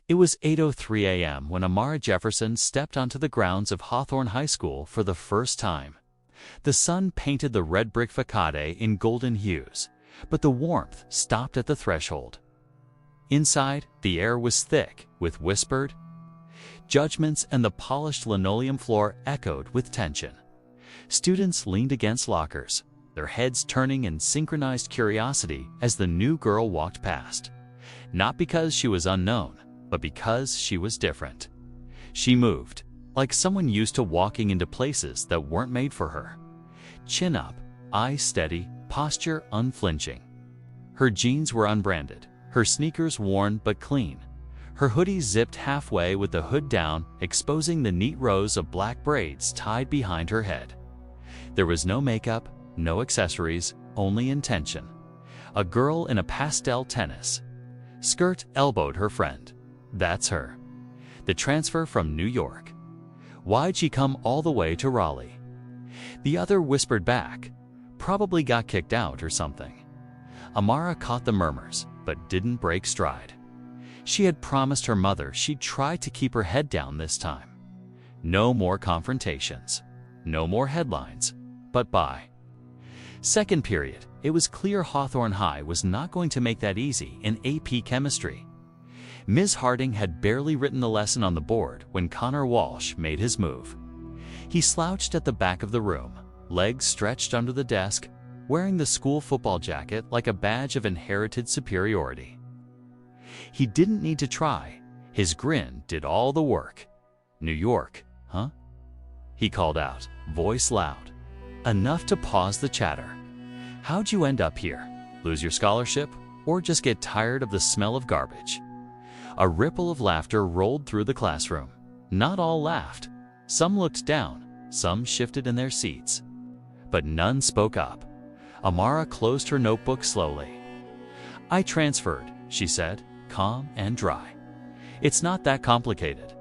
It was 8:03 a.m. when Amara Jefferson stepped onto the grounds of Hawthorne High School for the first time. The sun painted the red brick facade in golden hues, but the warmth stopped at the threshold. Inside, the air was thick with whispered judgments, and the polished linoleum floor echoed with tension. Students leaned against lockers, their heads turning in synchronized curiosity as the new girl walked past. Not because she was unknown, but because she was different. She moved, like someone used to walking into places that weren't made for her. Chin up, eyes steady, posture unflinching. Her jeans were unbranded, her sneakers worn but clean. Her hoodie zipped halfway with the hood down, exposing the neat rows of black braids tied behind her head. There was no makeup, no accessories, only intention. A girl in a pastel tennis skirt elbowed her friend. That's her. The transfer from New York. Why'd she come all the way to Raleigh? The other whispered back, probably got kicked out or something. Amara caught the murmurs, but didn't break stride. She had promised her mother she'd try to keep her head down this time. No more confrontations, no more headlines, but bye. Second period, it was clear Hawthorne High was not going to make that easy in AP Chemistry. Ms. Harding had barely written the lesson on the board when Connor Walsh made his move. He slouched at the back of the room, legs stretched under the desk, wearing the school football jacket like a badge of inherited superiority. He didn't need to try. His grin did all the work. "New York, huh?" he called out, voice loud, enough to pause the chatter. "How'd you end up here? Lose your scholarship? Or just get tired of the smell of garbage?" A ripple of laughter rolled through the classroom. Not all laughed. Some looked down, some shifted in their seats. But none spoke up. Amara closed her notebook slowly. "I transferred," she said, calm and dry. "It's not that complicated."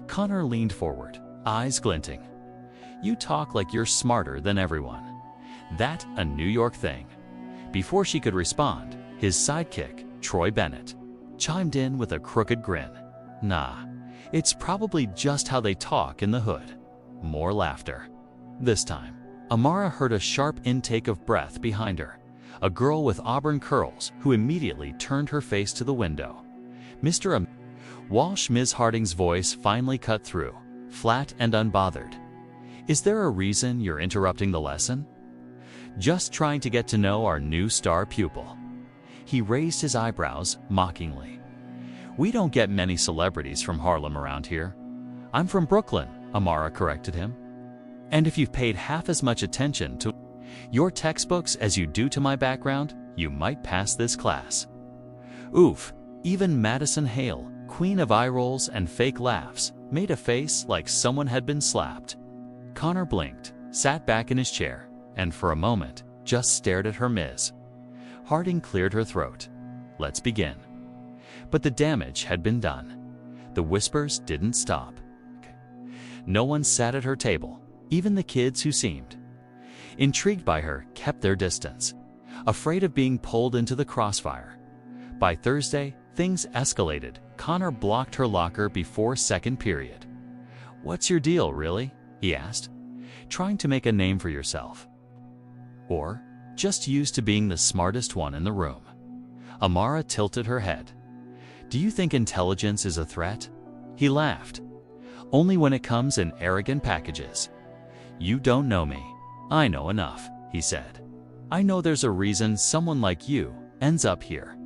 Connor leaned forward, eyes glinting. "You talk like you're smarter than everyone. That a New York thing?" Before she could respond, his sidekick, Troy Bennett, chimed in with a crooked grin. "Nah, it's probably just how they talk in the hood." More laughter. This time, Amara heard a sharp intake of breath behind her, a girl with auburn curls who immediately turned her face to the window. "Mr. Walsh," Ms. Harding's voice finally cut through, flat and unbothered. "Is there a reason you're interrupting the lesson?" "Just trying to get to know our new star pupil." He raised his eyebrows mockingly. "We don't get many celebrities from Harlem around here." "I'm from Brooklyn," Amara corrected him. "And if you've paid half as much attention to your textbooks as you do to my background, you might pass this class." Oof, even Madison Hale, queen of eye rolls and fake laughs, made a face like someone had been slapped. Connor blinked, sat back in his chair, and for a moment, just stared at her. Ms. Harding cleared her throat. "Let's begin." But the damage had been done. The whispers didn't stop. No one sat at her table, even the kids who seemed intrigued by her kept their distance, afraid of being pulled into the crossfire. By Thursday, things escalated. Connor blocked her locker before second period. "What's your deal, really?" he asked. "Trying to make a name for yourself? Or just used to being the smartest one in the room?" Amara tilted her head. "Do you think intelligence is a threat?" He laughed. "Only when it comes in arrogant packages." "You don't know me. I know enough," he said. "I know there's a reason someone like you ends up here.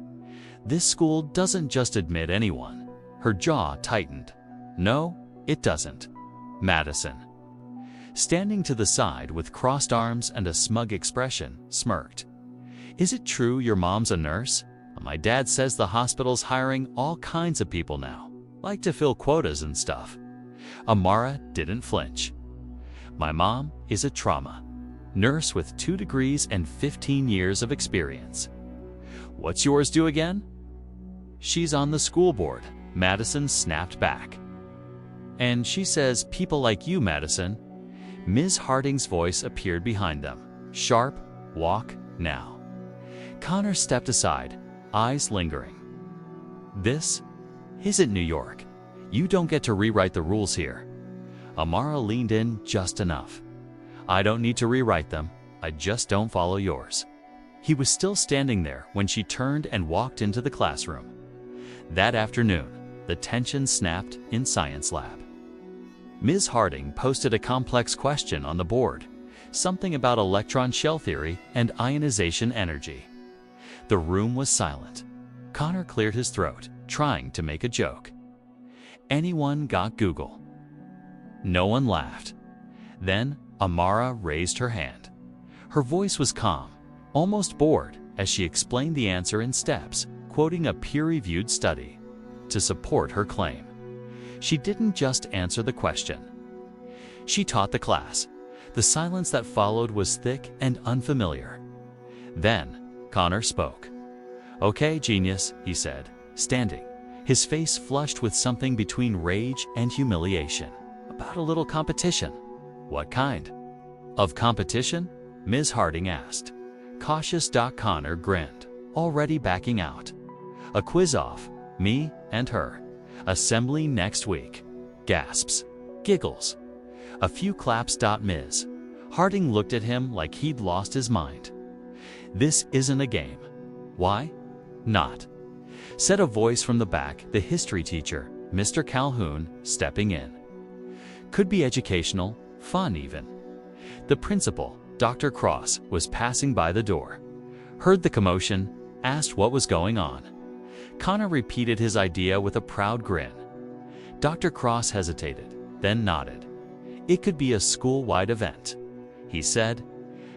This school doesn't just admit anyone." Her jaw tightened. "No, it doesn't." Madison, standing to the side with crossed arms and a smug expression, smirked. "Is it true your mom's a nurse? My dad says the hospital's hiring all kinds of people now, like to fill quotas and stuff." Amara didn't flinch. "My mom is a trauma nurse with 2 degrees and 15 years of experience." "What's yours do again?" "She's on the school board," Madison snapped back. "And she says people like you, Madison." Ms. Harding's voice appeared behind them. Sharp, "Walk now." Connor stepped aside, eyes lingering. "This Isn't New York. You don't get to rewrite the rules here. Amara leaned in just enough. I don't need to rewrite them. I just don't follow yours. He was still standing there when she turned and walked into the classroom. That afternoon, the tension snapped in science lab. Ms. Harding posted a complex question on the board, something about electron shell theory and ionization energy. The room was silent. Connor cleared his throat, trying to make a joke. Anyone got Google? No one laughed. Then Amara raised her hand. Her voice was calm, almost bored, as she explained the answer in steps, quoting a peer-reviewed study to support her claim. She didn't just answer the question. She taught the class. The silence that followed was thick and unfamiliar. Then Connor spoke. "Okay, genius," he said, standing, his face flushed with something between rage and humiliation. "About a little competition." "What kind of competition?" Ms. Harding asked. Cautious. Connor grinned, already backing out. "A quiz-off, me and her. Assembly next week." Gasps. Giggles. A few claps. Ms. Harding looked at him like he'd lost his mind. "This isn't a game." "Why not?" said a voice from the back, the history teacher, Mr. Calhoun, stepping in. "Could be educational, fun even." The principal, Dr. Cross, was passing by the door. Heard the commotion, asked what was going on. Connor repeated his idea with a proud grin. Dr. Cross hesitated, then nodded. "It could be a school-wide event," he said.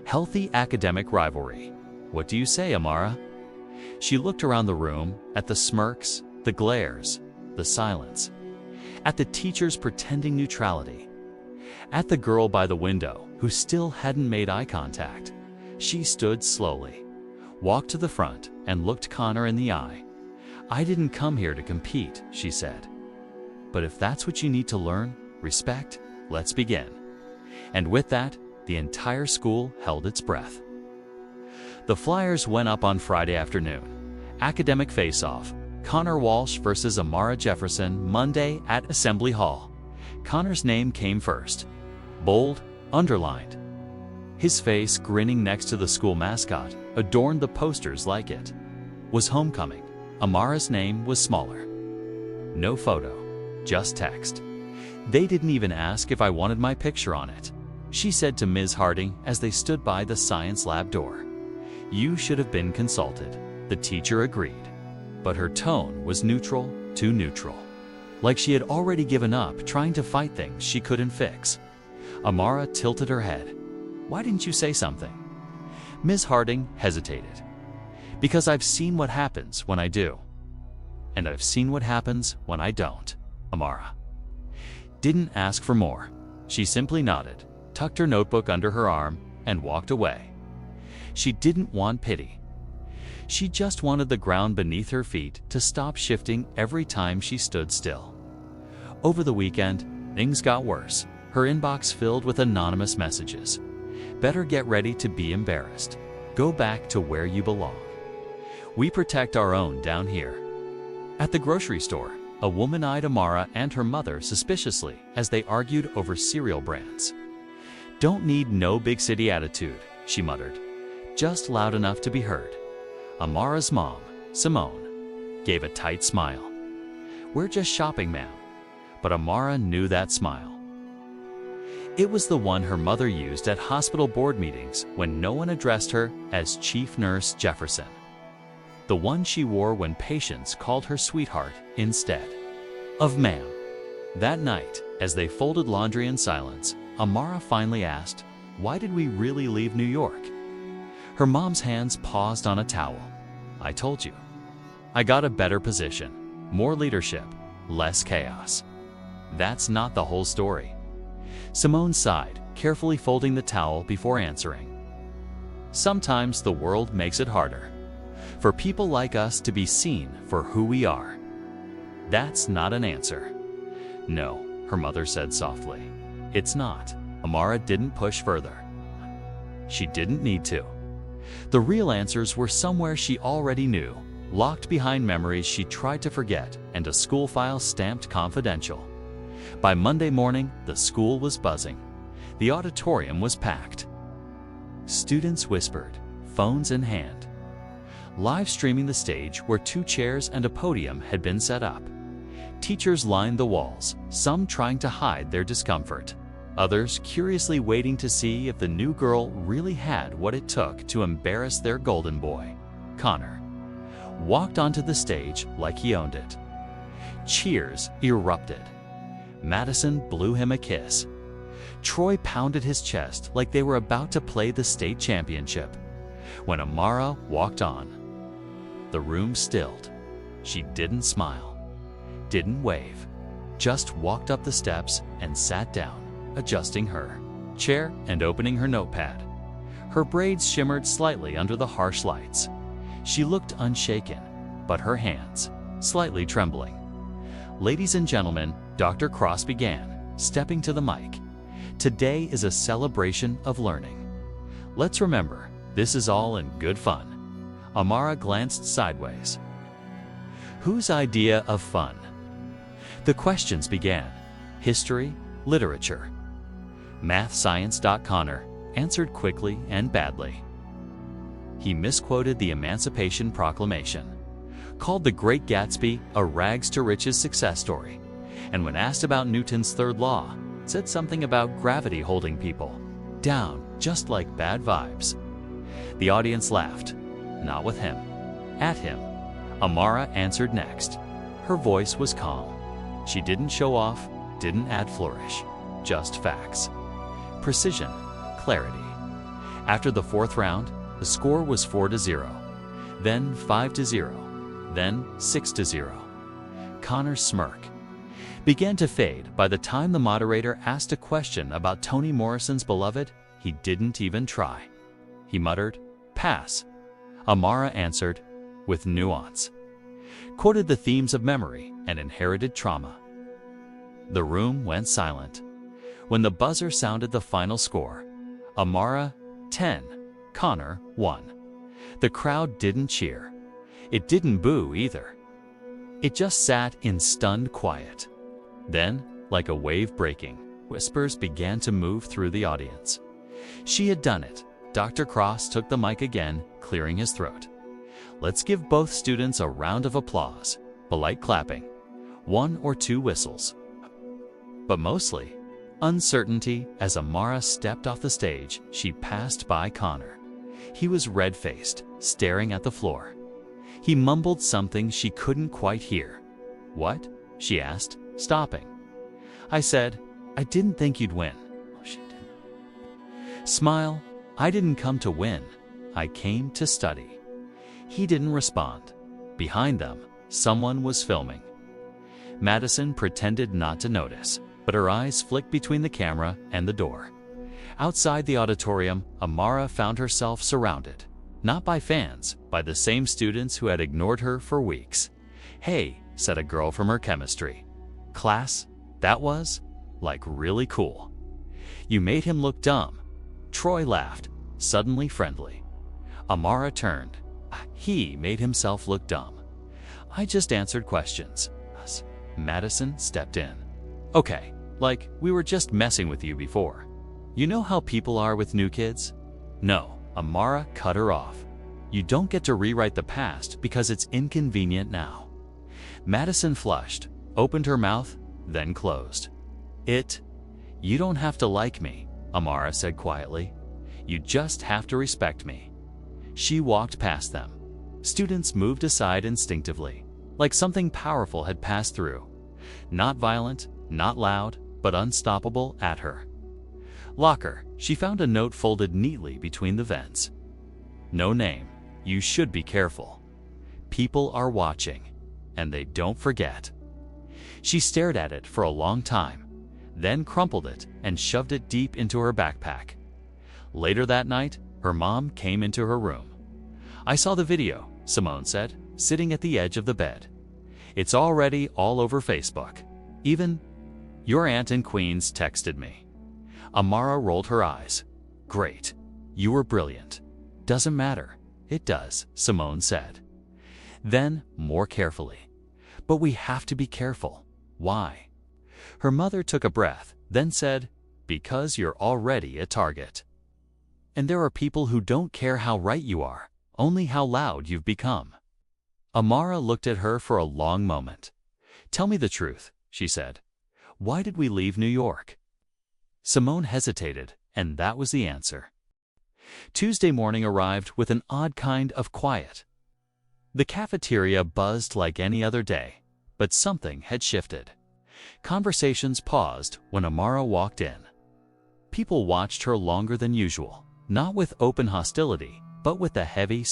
"Healthy academic rivalry. What do you say, Amara?" She looked around the room, at the smirks, the glares, the silence, at the teachers pretending neutrality, at the girl by the window who still hadn't made eye contact. She stood slowly, walked to the front, and looked Connor in the eye. "I didn't come here to compete," she said. "But if that's what you need to learn, respect, let's begin." And with that, the entire school held its breath. The flyers went up on Friday afternoon. Academic face-off, Connor Walsh versus Amara Jefferson, Monday at Assembly Hall. Connor's name came first. Bold, underlined. His face, grinning next to the school mascot, adorned the posters like it was homecoming. Amara's name was smaller. No photo, just text. "They didn't even ask if I wanted my picture on it," she said to Ms. Harding as they stood by the science lab door. "You should have been consulted," the teacher agreed. But her tone was neutral, too neutral. Like she had already given up trying to fight things she couldn't fix. Amara tilted her head. "Why didn't you say something?" Ms. Harding hesitated. "Because I've seen what happens when I do. And I've seen what happens when I don't." Amara didn't ask for more. She simply nodded, tucked her notebook under her arm, and walked away. She didn't want pity. She just wanted the ground beneath her feet to stop shifting every time she stood still. Over the weekend, things got worse. Her inbox filled with anonymous messages. "Better get ready to be embarrassed. Go back to where you belong. We protect our own down here." At the grocery store, a woman eyed Amara and her mother suspiciously as they argued over cereal brands. "Don't need no big city attitude," she muttered, just loud enough to be heard. Amara's mom, Simone, gave a tight smile. "We're just shopping, ma'am." But Amara knew that smile. It was the one her mother used at hospital board meetings when no one addressed her as Chief Nurse Jefferson. The one she wore when patients called her sweetheart instead of ma'am. That night, as they folded laundry in silence, Amara finally asked, "Why did we really leave New York?" Her mom's hands paused on a towel. "I told you. I got a better position, more leadership, less chaos." That's not the whole story. Simone sighed, carefully folding the towel before answering. "Sometimes the world makes it harder for people like us to be seen for who we are." That's not an answer. "No," her mother said softly. "It's not." Amara didn't push further. She didn't need to. The real answers were somewhere she already knew, locked behind memories she tried to forget and a school file stamped confidential. By Monday morning, the school was buzzing. The auditorium was packed. Students whispered, phones in hand. Live streaming the stage where 2 chairs and a podium had been set up. Teachers lined the walls, some trying to hide their discomfort, others curiously waiting to see if the new girl really had what it took to embarrass their golden boy. Connor walked onto the stage like he owned it. Cheers erupted. Madison blew him a kiss. Troy pounded his chest like they were about to play the state championship. When Amara walked on, the room stilled. She didn't smile, didn't wave, just walked up the steps and sat down, adjusting her chair and opening her notepad. Her braids shimmered slightly under the harsh lights. She looked unshaken, but her hands slightly trembling. Ladies and gentlemen, Dr. Cross began, stepping to the mic. Today is a celebration of learning. Let's remember, this is all in good fun. Amara glanced sideways. Whose idea of fun? The questions began. History, literature. Math, science. Connor answered quickly and badly. He misquoted the Emancipation Proclamation, called The Great Gatsby a rags-to-riches success story, and when asked about Newton's third law, said something about gravity holding people down, just like bad vibes. The audience laughed. Not with him. At him. Amara answered next. Her voice was calm. She didn't show off, didn't add flourish. Just facts. Precision. Clarity. After the 4th round, the score was 4-0. Then 5-0. Then 6-0. Connor's smirk began to fade. By the time the moderator asked a question about Toni Morrison's Beloved, he didn't even try. He muttered, "Pass." Amara answered, with nuance. Quoted the themes of memory and inherited trauma. The room went silent. When the buzzer sounded the final score, Amara 10, Connor 1. The crowd didn't cheer. It didn't boo either. It just sat in stunned quiet. Then, like a wave breaking, whispers began to move through the audience. She had done it. Dr. Cross took the mic again, clearing his throat. Let's give both students a round of applause, polite clapping, 1 or 2 whistles. But mostly, uncertainty. As Amara stepped off the stage, she passed by Connor. He was red-faced, staring at the floor. He mumbled something she couldn't quite hear. "What?" she asked, stopping. "I said, I didn't think you'd win." "Oh, she didn't." "Smile. I didn't come to win. I came to study." He didn't respond. Behind them, someone was filming. Madison pretended not to notice, but her eyes flicked between the camera and the door. Outside the auditorium, Amara found herself surrounded, not by fans, by the same students who had ignored her for weeks. "Hey," said a girl from her chemistry class, "that was, like, really cool. You made him look dumb." Troy laughed, suddenly friendly. Amara turned. "He made himself look dumb. I just answered questions." Madison stepped in. "Okay, like, we were just messing with you before. You know how people are with new kids?" "No," Amara cut her off. "You don't get to rewrite the past because it's inconvenient now." Madison flushed, opened her mouth, then closed. You don't have to like me," Amara said quietly. "You just have to respect me." She walked past them. Students moved aside instinctively, like something powerful had passed through. Not violent, not loud, but unstoppable at her. Locker, she found a note folded neatly between the vents. "No name. You should be careful. People are watching, and they don't forget." She stared at it for a long time, then crumpled it and shoved it deep into her backpack. Later that night, her mom came into her room. "I saw the video," Simone said, sitting at the edge of the bed. "It's already all over Facebook. Even your aunt in Queens texted me." Amara rolled her eyes. "Great. You were brilliant." "Doesn't matter." "It does," Simone said. Then, more carefully, But we have to be careful. Why? Her mother took a breath, then said, because you're already a target. And there are people who don't care how right you are, only how loud you've become. Amara looked at her for a long moment. Tell me the truth, she said. Why did we leave New York? Simone hesitated, and that was the answer. Tuesday morning arrived with an odd kind of quiet. The cafeteria buzzed like any other day, but something had shifted. Conversations paused when Amara walked in. People watched her longer than usual, not with open hostility, but with a heavy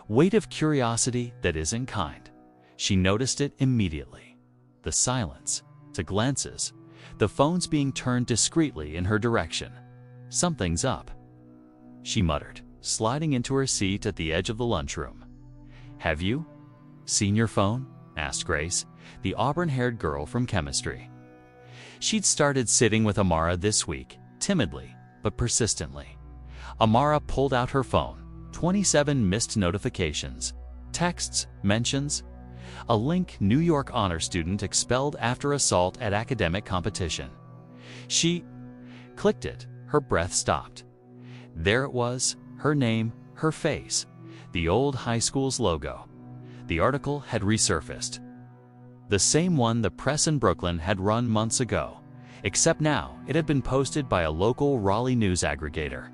weight of curiosity that isn't kind. She noticed it immediately. The silence, the glances, the phones being turned discreetly in her direction. Something's up, she muttered, sliding into her seat at the edge of the lunchroom. Have you seen your phone? Asked Grace, the auburn-haired girl from chemistry. She'd started sitting with Amara this week, timidly but persistently. Amara pulled out her phone. 27 missed notifications, texts, mentions. A link: New York honor student expelled after assault at academic competition. She clicked it. Her breath stopped. There it was, her name, her face, the old high school's logo. The article had resurfaced. The same one the press in Brooklyn had run months ago, except now it had been posted by a local Raleigh news aggregator.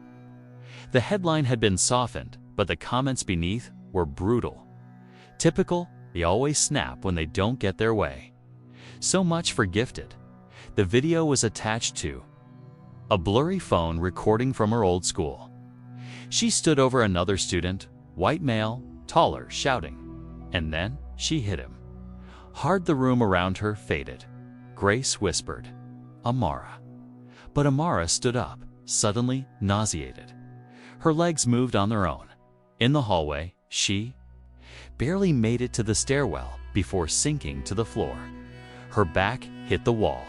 The headline had been softened, but the comments beneath were brutal. Typical, they always snap when they don't get their way. So much for gifted. The video was attached to a blurry phone recording from her old school. She stood over another student, white male, taller, shouting. And then she hit him. Hard the room around her faded. Grace whispered, Amara. But Amara stood up, suddenly nauseated. Her legs moved on their own. In the hallway, she barely made it to the stairwell before sinking to the floor. Her back hit the wall,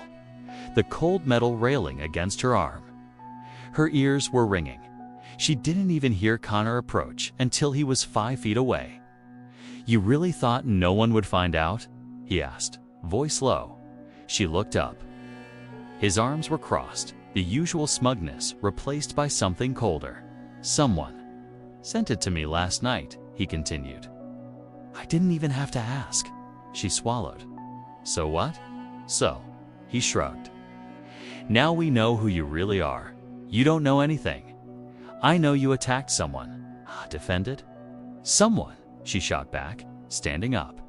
the cold metal railing against her arm. Her ears were ringing. She didn't even hear Connor approach until he was 5 feet away. You really thought no one would find out? He asked, voice low. She looked up. His arms were crossed, the usual smugness replaced by something colder. Someone sent it to me last night, he continued. I didn't even have to ask. She swallowed. So what? So, he shrugged. Now we know who you really are. You don't know anything. I know you attacked someone. Defended? Someone, she shot back, standing up.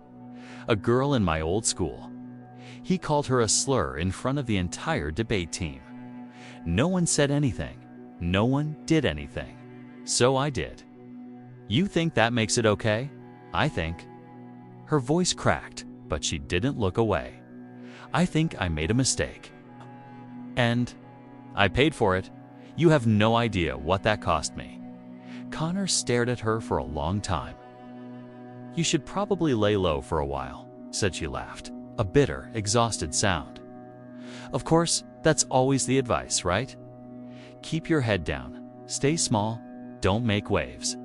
A girl in my old school. He called her a slur in front of the entire debate team. No one said anything. No one did anything. So I did. You think that makes it okay? I think. Her voice cracked, but she didn't look away. I think I made a mistake. And I paid for it. You have no idea what that cost me. Connor stared at her for a long time. You should probably lay low for a while, said she laughed, a bitter, exhausted sound. Of course, that's always the advice, right? Keep your head down, stay small, don't make waves.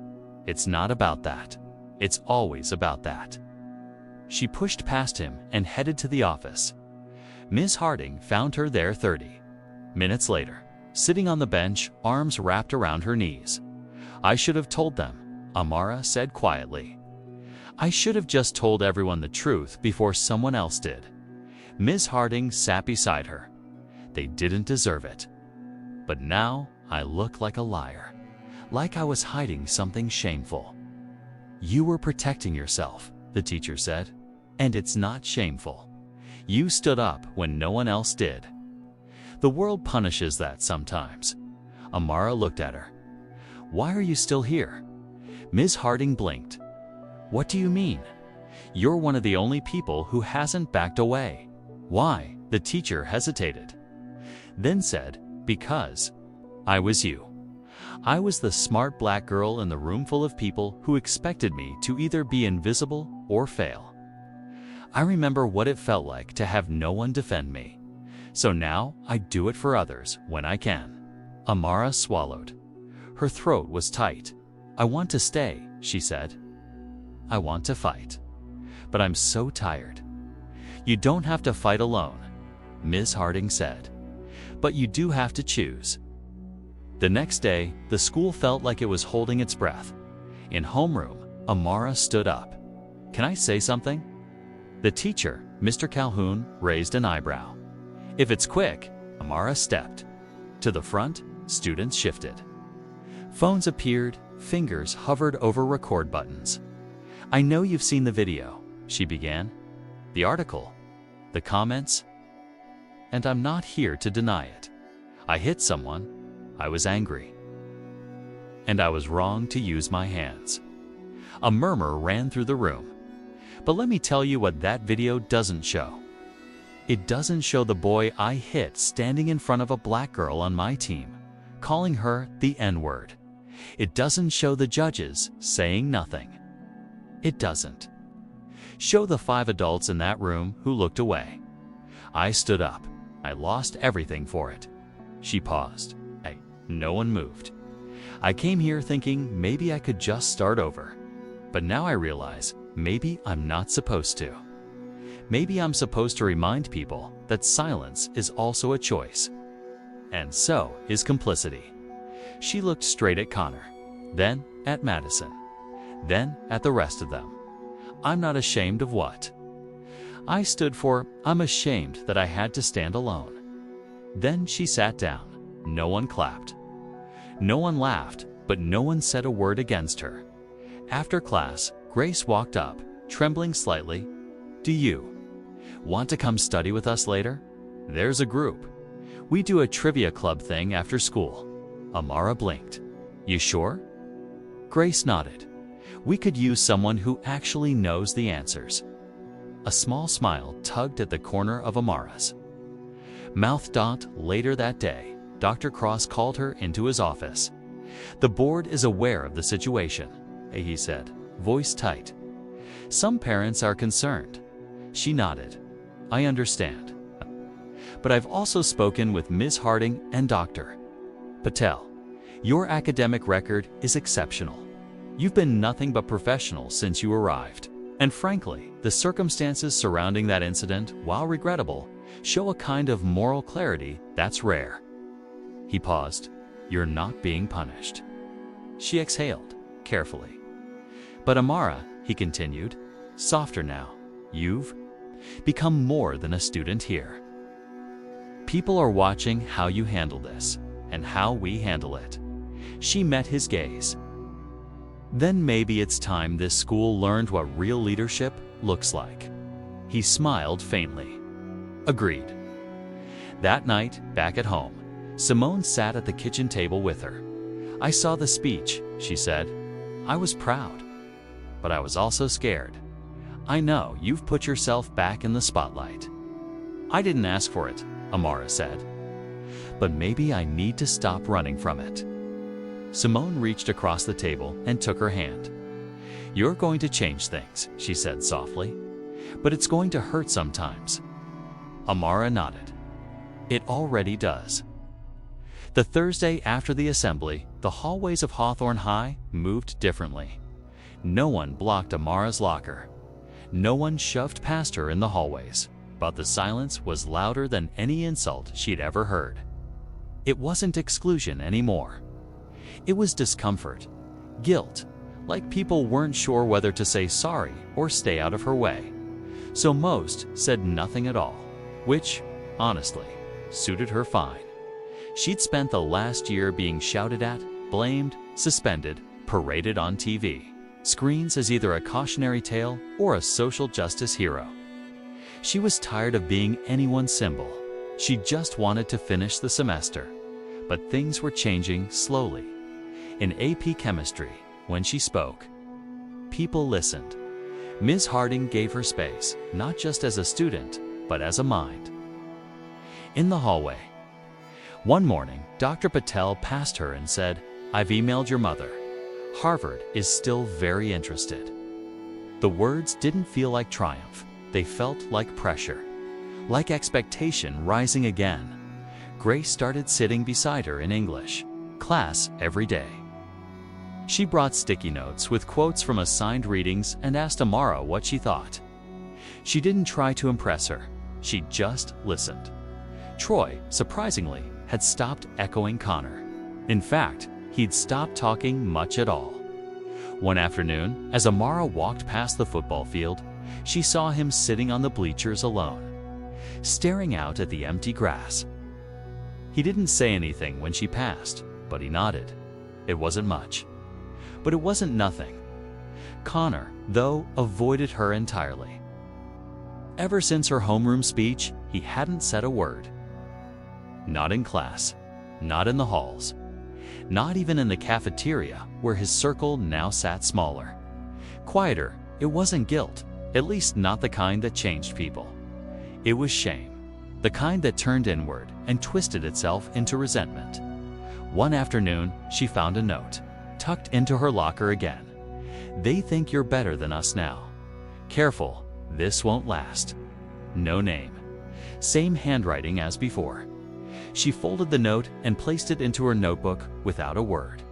It's not about that. It's always about that. She pushed past him and headed to the office. Ms. Harding found her there 30 minutes later, sitting on the bench, arms wrapped around her knees. I should have told them, Amara said quietly. I should have just told everyone the truth before someone else did. Ms. Harding sat beside her. They didn't deserve it. But now I look like a liar, like I was hiding something shameful. You were protecting yourself, the teacher said, and it's not shameful. You stood up when no one else did. The world punishes that sometimes. Amara looked at her. Why are you still here? Ms. Harding blinked. What do you mean? You're one of the only people who hasn't backed away. Why? The teacher hesitated. Then said, because I was you. I was the smart black girl in the room full of people who expected me to either be invisible or fail. I remember what it felt like to have no one defend me. So now I do it for others when I can. Amara swallowed. Her throat was tight. I want to stay, she said. I want to fight. But I'm so tired. You don't have to fight alone, Ms. Harding said. But you do have to choose. The next day, the school felt like it was holding its breath. In homeroom, Amara stood up. Can I say something? The teacher, Mr. Calhoun, raised an eyebrow. If it's quick, Amara stepped. To the front, students shifted. Phones appeared, fingers hovered over record buttons. I know you've seen the video, she began. The article, the comments. And I'm not here to deny it. I hit someone. I was angry. And I was wrong to use my hands. A murmur ran through the room. But let me tell you what that video doesn't show. It doesn't show the boy I hit standing in front of a black girl on my team, calling her the N-word. It doesn't show the judges saying nothing. It doesn't show the 5 adults in that room who looked away. I stood up. I lost everything for it. She paused. No one moved. I came here thinking maybe I could just start over. But now I realize maybe I'm not supposed to. Maybe I'm supposed to remind people that silence is also a choice. And so is complicity. She looked straight at Connor, then at Madison, then at the rest of them. I'm not ashamed of what I stood for. I'm ashamed that I had to stand alone. Then she sat down. No one clapped. No one laughed, but no one said a word against her. After class, Grace walked up, trembling slightly. Do you want to come study with us later? There's a group. We do a trivia club thing after school. Amara blinked. You sure? Grace nodded. We could use someone who actually knows the answers. A small smile tugged at the corner of Amara's mouth. Later that day, Dr. Cross called her into his office. The board is aware of the situation, he said, voice tight. Some parents are concerned. She nodded. I understand. But I've also spoken with Ms. Harding and Dr. Patel. Your academic record is exceptional. You've been nothing but professional since you arrived. And frankly, the circumstances surrounding that incident, while regrettable, show a kind of moral clarity that's rare. He paused. You're not being punished. She exhaled, carefully. But Amara, he continued, softer now, you've become more than a student here. People are watching how you handle this, and how we handle it. She met his gaze. Then maybe it's time this school learned what real leadership looks like. He smiled faintly. Agreed. That night, back at home, Simone sat at the kitchen table with her. I saw the speech, she said. I was proud. But I was also scared. I know you've put yourself back in the spotlight. I didn't ask for it, Amara said. But maybe I need to stop running from it. Simone reached across the table and took her hand. You're going to change things, she said softly. But it's going to hurt sometimes. Amara nodded. It already does. The Thursday after the assembly, the hallways of Hawthorne High moved differently. No one blocked Amara's locker. No one shoved past her in the hallways, but the silence was louder than any insult she'd ever heard. It wasn't exclusion anymore. It was discomfort, guilt, like people weren't sure whether to say sorry or stay out of her way. So most said nothing at all, which, honestly, suited her fine. She'd spent the last year being shouted at, blamed, suspended, paraded on TV screens as either a cautionary tale or a social justice hero. She was tired of being anyone's symbol. She just wanted to finish the semester. But things were changing slowly. In AP Chemistry, when she spoke, people listened. Ms. Harding gave her space, not just as a student, but as a mind. In the hallway, one morning, Dr. Patel passed her and said, I've emailed your mother. Harvard is still very interested. The words didn't feel like triumph. They felt like pressure, like expectation rising again. Grace started sitting beside her in English class every day. She brought sticky notes with quotes from assigned readings and asked Amara what she thought. She didn't try to impress her. She just listened. Troy, surprisingly, had stopped echoing Connor. In fact, he'd stopped talking much at all. One afternoon, as Amara walked past the football field, she saw him sitting on the bleachers alone, staring out at the empty grass. He didn't say anything when she passed, but he nodded. It wasn't much. But it wasn't nothing. Connor, though, avoided her entirely. Ever since her homeroom speech, he hadn't said a word. Not in class, not in the halls, not even in the cafeteria where his circle now sat smaller. Quieter, it wasn't guilt, at least not the kind that changed people. It was shame, the kind that turned inward and twisted itself into resentment. One afternoon, she found a note, tucked into her locker again. "They think you're better than us now. Careful, this won't last." No name. Same handwriting as before. She folded the note and placed it into her notebook without a word.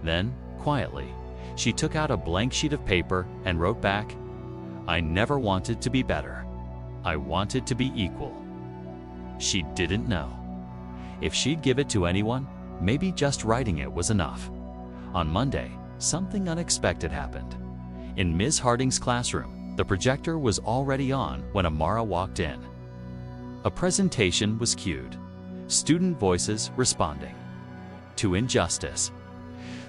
Then, quietly, she took out a blank sheet of paper and wrote back, "I never wanted to be better. I wanted to be equal." She didn't know. If she'd give it to anyone, maybe just writing it was enough. On Monday, something unexpected happened. In Ms. Harding's classroom, the projector was already on when Amara walked in. A presentation was cued, student voices responding to injustice.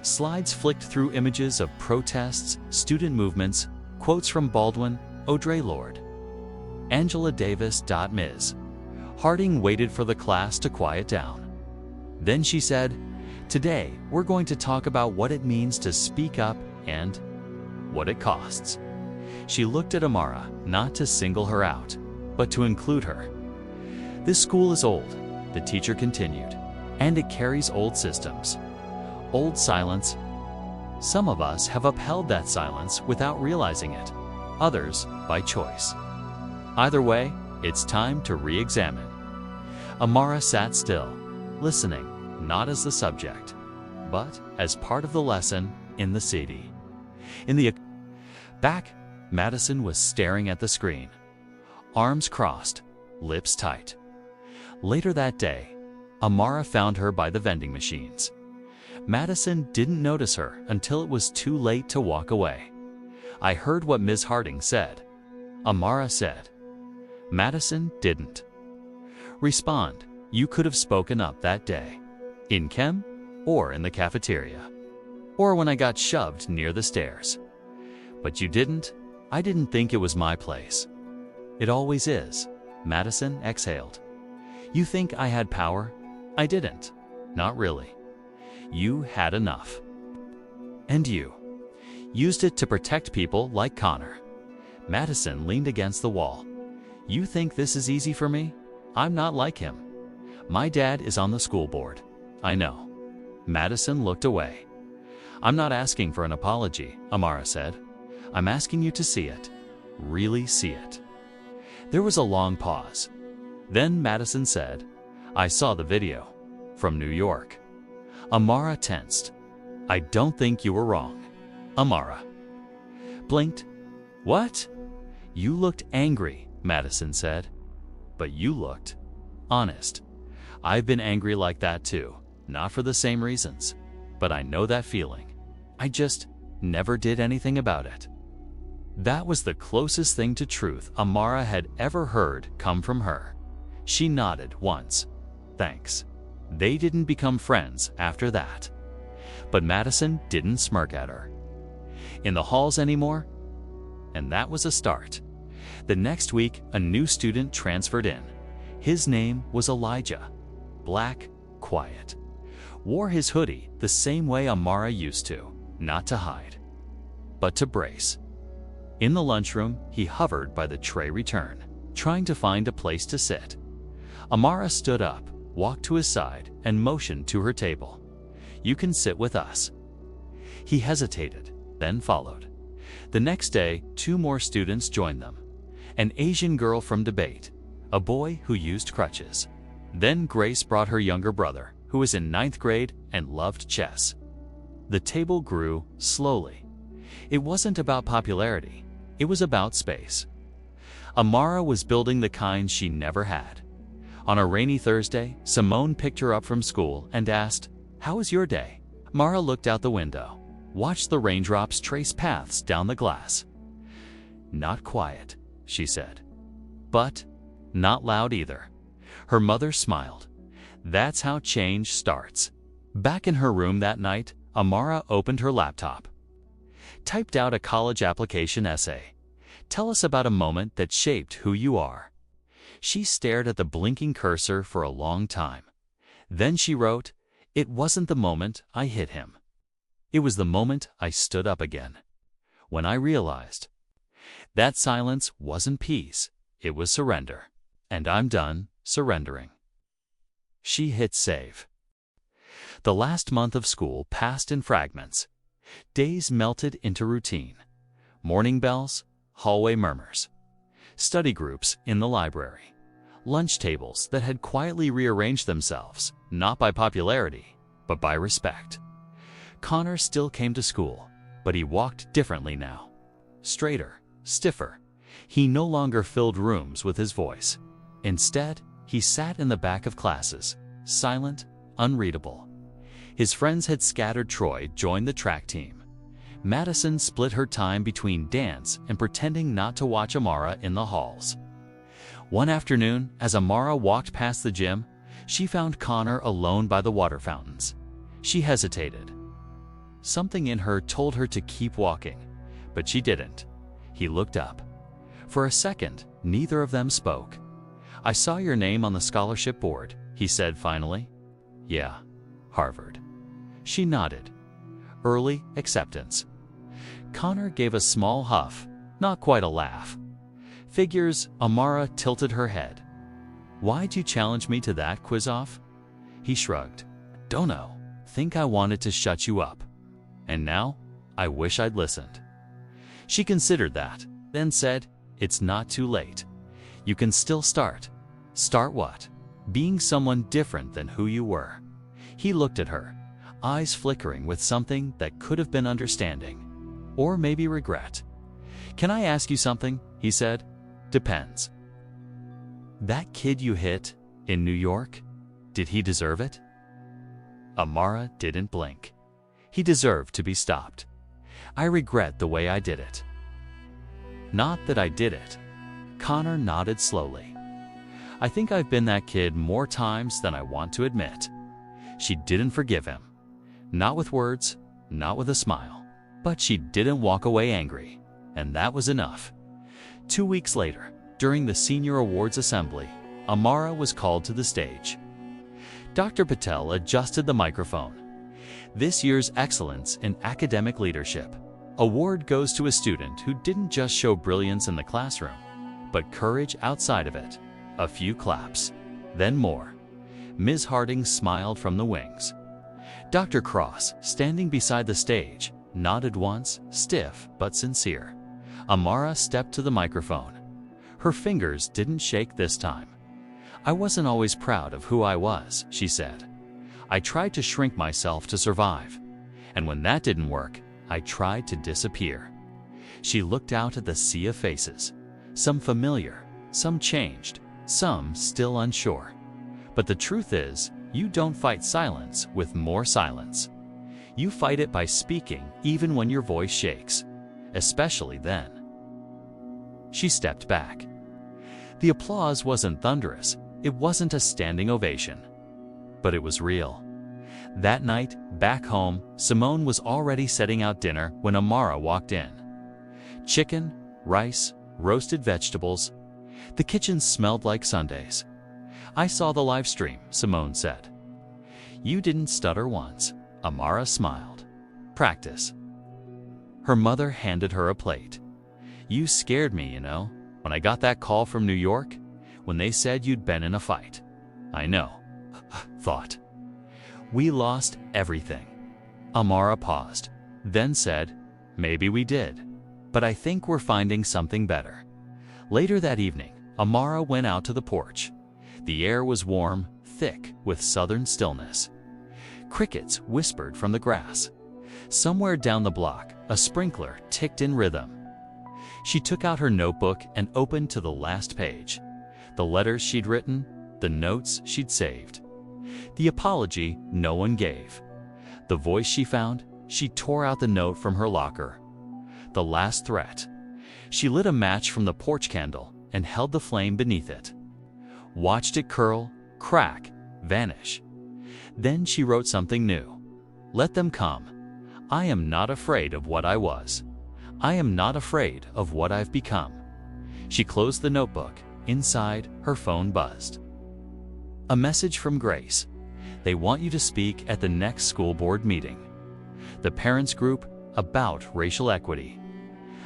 Slides flicked through images of protests, student movements, quotes from Baldwin, Audre Lorde, Angela Davis. Ms. Harding waited for the class to quiet down. Then she said, "Today, we're going to talk about what it means to speak up and what it costs." She looked at Amara, not to single her out, but to include her. "This school is old," the teacher continued, "and it carries old systems, old silence. Some of us have upheld that silence without realizing it, others by choice. Either way, it's time to re-examine." Amara sat still, listening, not as the subject, but as part of the lesson in the CD. In the back, Madison was staring at the screen, arms crossed, lips tight. Later that day, Amara found her by the vending machines. Madison didn't notice her until it was too late to walk away. "I heard what Ms. Harding said," Amara said. Madison didn't respond. You could have spoken up that day, in chem, or in the cafeteria, or when I got shoved near the stairs. But you didn't. I didn't think it was my place. It always is, Madison exhaled. You think I had power? I didn't. Not really. You had enough. And you used it to protect people like Connor. Madison leaned against the wall. You think this is easy for me? I'm not like him. My dad is on the school board. I know. Madison looked away. I'm not asking for an apology, Amara said. I'm asking you to see it. Really see it. There was a long pause. Then Madison said, I saw the video. From New York. Amara tensed. I don't think you were wrong. Amara blinked. What? You looked angry, Madison said. But you looked honest. I've been angry like that too. Not for the same reasons. But I know that feeling. I just never did anything about it. That was the closest thing to truth Amara had ever heard come from her. She nodded once. Thanks. They didn't become friends after that. But Madison didn't smirk at her. In the halls anymore? And that was a start. The next week, a new student transferred in. His name was Elijah. Black, quiet. Wore his hoodie the same way Amara used to, not to hide, but to brace. In the lunchroom, he hovered by the tray return, trying to find a place to sit. Amara stood up, walked to his side, and motioned to her table. You can sit with us. He hesitated, then followed. The next day, 2 more students joined them. An Asian girl from debate, a boy who used crutches. Then Grace brought her younger brother, who was in 9th grade and loved chess. The table grew slowly. It wasn't about popularity. It was about space. Amara was building the kind she never had. On a rainy Thursday, Simone picked her up from school and asked, "How was your day?" Amara looked out the window, watched the raindrops trace paths down the glass. "Not quiet," she said. "But not loud either." Her mother smiled. That's how change starts. Back in her room that night, Amara opened her laptop. Typed out a college application essay. Tell us about a moment that shaped who you are. She stared at the blinking cursor for a long time. Then she wrote, "It wasn't the moment I hit him. It was the moment I stood up again. When I realized that silence wasn't peace, it was surrender. And I'm done surrendering." She hit save. The last month of school passed in fragments. Days melted into routine. Morning bells, hallway murmurs. Study groups in the library. Lunch tables that had quietly rearranged themselves, not by popularity, but by respect. Connor still came to school, but he walked differently now. Straighter, stiffer. He no longer filled rooms with his voice. Instead, he sat in the back of classes, silent, unreadable. His friends had scattered. Troy joined the track team. Madison split her time between dance and pretending not to watch Amara in the halls. One afternoon, as Amara walked past the gym, she found Connor alone by the water fountains. She hesitated. Something in her told her to keep walking, but she didn't. He looked up. For a second, neither of them spoke. "I saw your name on the scholarship board," he said finally. "Yeah, Harvard." She nodded. Early acceptance. Connor gave a small huff, not quite a laugh. Figures. Amara tilted her head. "Why'd you challenge me to that quiz-off?" He shrugged. "Don't know. Think I wanted to shut you up. And now, I wish I'd listened." She considered that, then said, "It's not too late. You can still start." "Start what?" "Being someone different than who you were." He looked at her, eyes flickering with something that could have been understanding, or maybe regret. "Can I ask you something?" he said. "Depends." "That kid you hit in New York, did he deserve it?" Amara didn't blink. "He deserved to be stopped. I regret the way I did it." "Not that I did it." Connor nodded slowly. "I think I've been that kid more times than I want to admit." She didn't forgive him. Not with words, not with a smile. But she didn't walk away angry, and that was enough. 2 weeks later, during the Senior Awards Assembly, Amara was called to the stage. Dr. Patel adjusted the microphone. "This year's Excellence in Academic Leadership award goes to a student who didn't just show brilliance in the classroom, but courage outside of it." A few claps, then more. Ms. Harding smiled from the wings. Dr. Cross, standing beside the stage, nodded once, stiff but sincere. Amara stepped to the microphone. Her fingers didn't shake this time. "I wasn't always proud of who I was," she said. "I tried to shrink myself to survive. And when that didn't work, I tried to disappear." She looked out at the sea of faces. Some familiar, some changed, some still unsure. But the truth is, you don't fight silence with more silence. You fight it by speaking even when your voice shakes, especially then. She stepped back. The applause wasn't thunderous. It wasn't a standing ovation. But it was real. That night, back home, Simone was already setting out dinner when Amara walked in. Chicken, rice, roasted vegetables. The kitchen smelled like Sundays. "I saw the live stream," Simone said. "You didn't stutter once." Amara smiled. "Practice." Her mother handed her a plate. "You scared me, you know, when I got that call from New York, when they said you'd been in a fight." "I know," thought. "We lost everything." Amara paused, then said, "Maybe we did, but I think we're finding something better." Later that evening, Amara went out to the porch. The air was warm, thick with southern stillness. Crickets whispered from the grass. Somewhere down the block, a sprinkler ticked in rhythm. She took out her notebook and opened to the last page. The letters she'd written, the notes she'd saved. The apology no one gave. The voice she found, she tore out the note from her locker. The last threat. She lit a match from the porch candle and held the flame beneath it. Watched it curl, crack, vanish. Then she wrote something new. Let them come. I am not afraid of what I was. I am not afraid of what I've become. She closed the notebook. Inside, her phone buzzed. A message from Grace. They want you to speak at the next school board meeting. The parents' group about racial equity.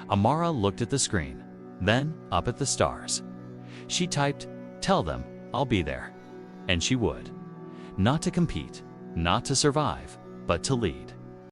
Amara looked at the screen, then up at the stars. She typed, "Tell them I'll be there." And she would. Not to compete, not to survive, but to lead.